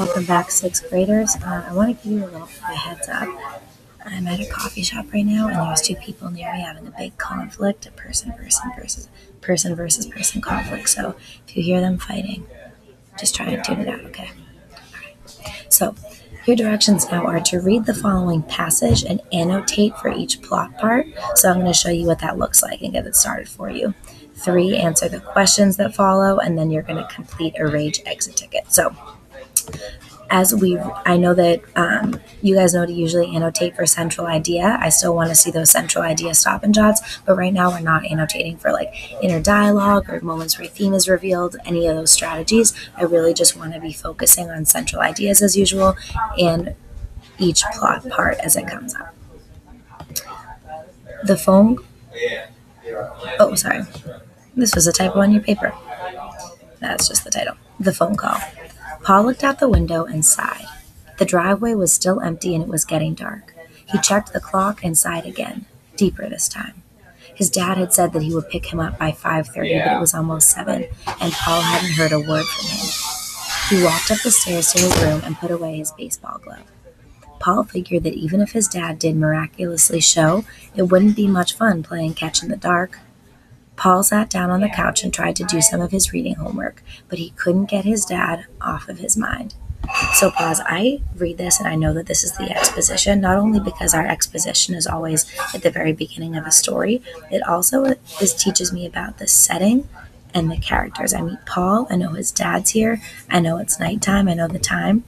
Welcome back, sixth graders. I want to give you a little heads up. I'm at a coffee shop right now, and there's two people near me having a big conflict, a person versus person conflict. So if you hear them fighting, just try and tune it out, okay? All right. So your directions now are to read the following passage and annotate for each plot part. So I'm going to show you what that looks like and get it started for you. 3, answer the questions that follow, and then you're going to complete a rage exit ticket. So I know that you guys know to usually annotate for central idea. I still want to see those central idea stop and jots, but right now we're not annotating for like inner dialogue or moments where a theme is revealed, any of those strategies. I really just want to be focusing on central ideas as usual and each plot part as it comes up. The phone. Oh, sorry. This was a typo on your paper. That's just the title. The phone call. Paul looked out the window and sighed. The driveway was still empty and it was getting dark. He checked the clock and sighed again, deeper this time. His dad had said that he would pick him up by 5:30, but it was almost 7, and Paul hadn't heard a word from him. He walked up the stairs to his room and put away his baseball glove. Paul figured that even if his dad did miraculously show, it wouldn't be much fun playing catch in the dark. Paul sat down on the couch and tried to do some of his reading homework, but he couldn't get his dad off of his mind. So pause. I read this and I know that this is the exposition, not only because our exposition is always at the very beginning of a story, it also teaches me about the setting and the characters. I meet Paul, I know his dad's here, I know it's nighttime, I know the time,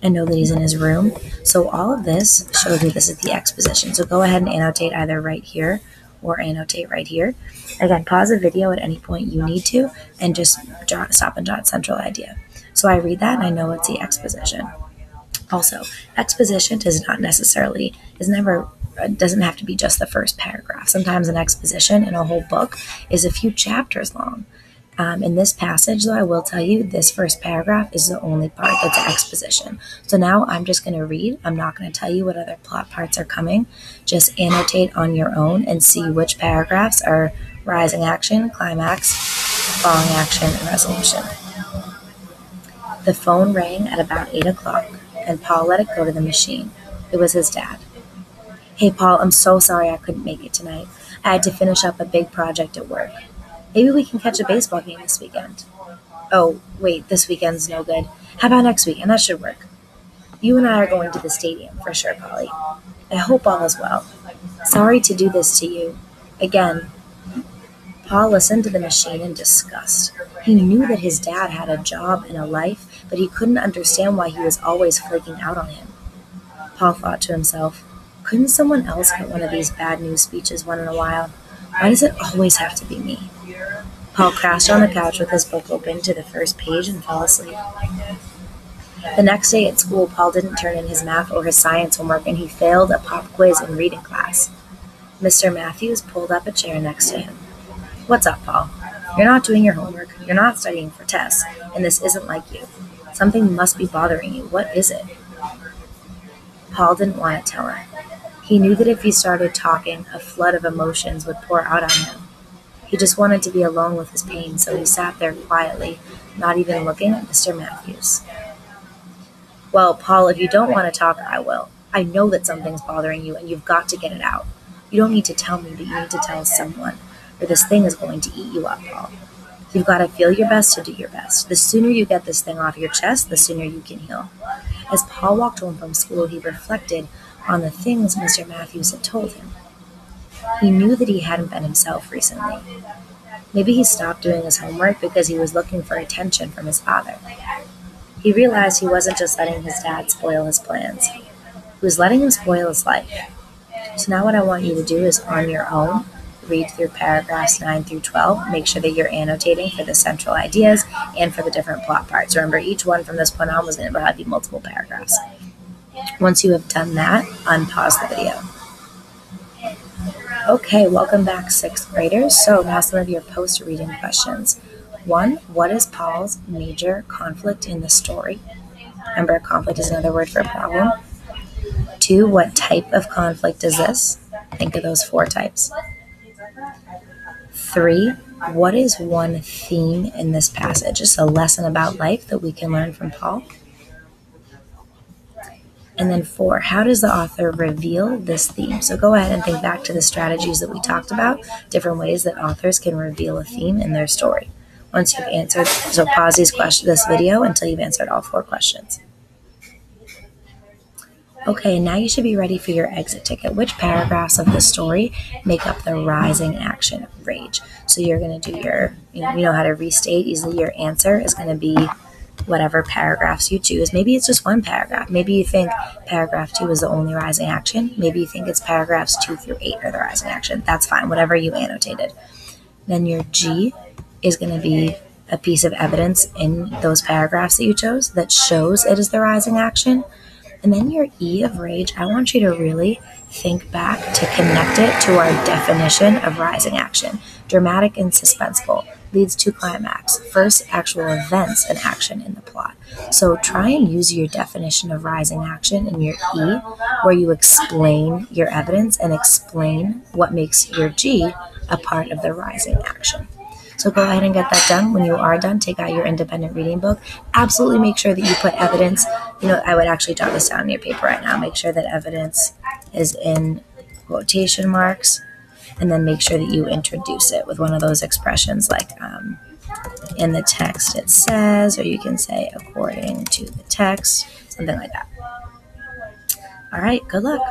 I know that he's in his room. So all of this shows me this is the exposition. So go ahead and annotate either right here or annotate right here. Again, pause the video at any point you need to and just stop and jot central idea. So I read that and I know it's the exposition. Also, exposition doesn't have to be just the first paragraph. Sometimes an exposition in a whole book is a few chapters long. In this passage, though, I will tell you this first paragraph is the only part that's exposition. So now I'm just going to read. I'm not going to tell you what other plot parts are coming. Just annotate on your own and see which paragraphs are rising action, climax, falling action, and resolution. The phone rang at about 8 o'clock, and Paul let it go to the machine. It was his dad. Hey, Paul, I'm so sorry I couldn't make it tonight. I had to finish up a big project at work. Maybe we can catch a baseball game this weekend. Oh, wait, this weekend's no good. How about next weekend? That should work. You and I are going to the stadium, for sure, Polly. I hope all is well. Sorry to do this to you. Again. Paul listened to the machine in disgust. He knew that his dad had a job and a life, but he couldn't understand why he was always flaking out on him. Paul thought to himself, couldn't someone else get one of these bad news speeches once in a while? Why does it always have to be me? Paul crashed on the couch with his book open to the first page and fell asleep. The next day at school, Paul didn't turn in his math or his science homework, and he failed a pop quiz in reading class. Mr. Matthews pulled up a chair next to him. What's up, Paul? You're not doing your homework, you're not studying for tests, and this isn't like you. Something must be bothering you. What is it? Paul didn't want to tell him. He knew that if he started talking, a flood of emotions would pour out on him. He just wanted to be alone with his pain, so he sat there quietly, not even looking at Mr. Matthews. Well, Paul, if you don't want to talk, I will. I know that something's bothering you, and you've got to get it out. You don't need to tell me, but you need to tell someone, or this thing is going to eat you up, Paul. You've got to feel your best to do your best. The sooner you get this thing off your chest, the sooner you can heal. As Paul walked home from school, he reflected on the things Mr. Matthews had told him. He knew that he hadn't been himself recently. Maybe he stopped doing his homework because he was looking for attention from his father. He realized he wasn't just letting his dad spoil his plans. He was letting him spoil his life. So now what I want you to do is, on your own, read through paragraphs 9 through 12. Make sure that you're annotating for the central ideas and for the different plot parts. Remember, each one from this point on was going to have multiple paragraphs. Once you have done that, unpause the video. Okay, welcome back, sixth graders. So now some of your post-reading questions. 1, what is Paul's major conflict in the story? Remember, conflict is another word for problem. 2, what type of conflict is this? Think of those 4 types. 3, what is one theme in this passage? Just a lesson about life that we can learn from Paul. And then 4, how does the author reveal this theme? So go ahead and think back to the strategies that we talked about, different ways that authors can reveal a theme in their story. Once you've answered, so pause this video until you've answered all 4 questions. Okay, now you should be ready for your exit ticket. Which paragraphs of the story make up the rising action rage? So you're going to do your, you know how to restate. Easily your answer is going to be whatever paragraphs you choose. Maybe it's just one paragraph. Maybe you think paragraph 2 is the only rising action. Maybe you think it's paragraphs 2 through 8 are the rising action. That's fine, whatever you annotated. Then your G is going to be a piece of evidence in those paragraphs that you chose that shows it is the rising action. And then your E of rage, I want you to really think back to connect it to our definition of rising action. Dramatic and suspenseful leads to climax. First, actual events and action in the plot. So try and use your definition of rising action in your E, where you explain your evidence and explain what makes your G a part of the rising action. So go ahead and get that done. When you are done, take out your independent reading book. Absolutely make sure that you put evidence. I would actually jot this down in your paper right now. Make sure that evidence is in quotation marks, and then make sure that you introduce it with one of those expressions like in the text it says, or you can say according to the text, something like that. All right, good luck.